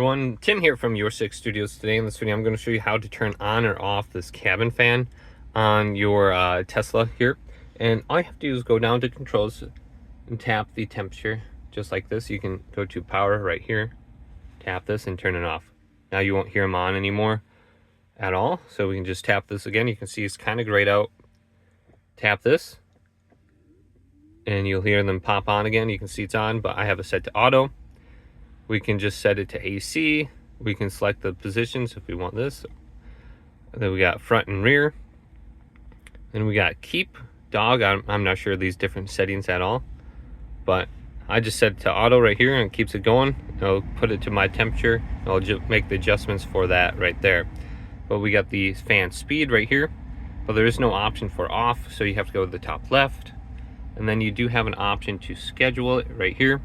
everyone, Tim here from Your Six Studios. Today in this video I'm going to show you how to turn on or off this cabin fan on your Tesla here. And all you have to do is go down to controls and tap the temperature just like this. You can go to power right here, tap this and turn it off. Now you won't hear them on anymore at all, so we can just tap this again. You can see it's kind of grayed out. Tap this and you'll hear them pop on again. You can see it's on, but I have it set to auto. We can just set it to AC. We can select the positions if we want this. And then we got front and rear. Then we got keep, dog. I'm not sure of these different settings at all, but I just set it to auto right here and it keeps it going. I'll put it to my temperature. I'll just make the adjustments for that right there. But we got the fan speed right here, but there is no option for off, so you have to go to the top left. And then you do have an option to schedule it right here.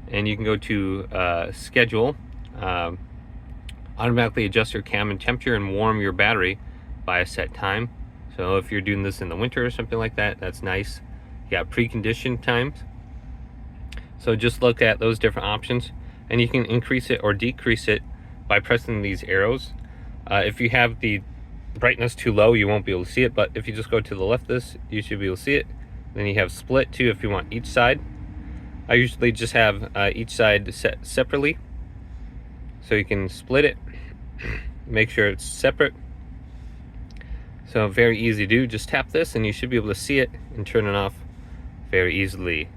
And you can go to schedule, automatically adjust your cabin temperature and warm your battery by a set time. So if you're doing this in the winter or something like that, that's nice. You got preconditioned times. So just look at those different options, and you can increase it or decrease it by pressing these arrows. If you have the brightness too low, you won't be able to see it, but if you just go to the left of this, you should be able to see it. Then you have split too if you want each side. I usually just have each side set separately, so you can split it, make sure it's separate. So very easy to do. Just tap this and you should be able to see it and turn it off very easily.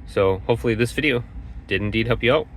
So hopefully this video did indeed help you out.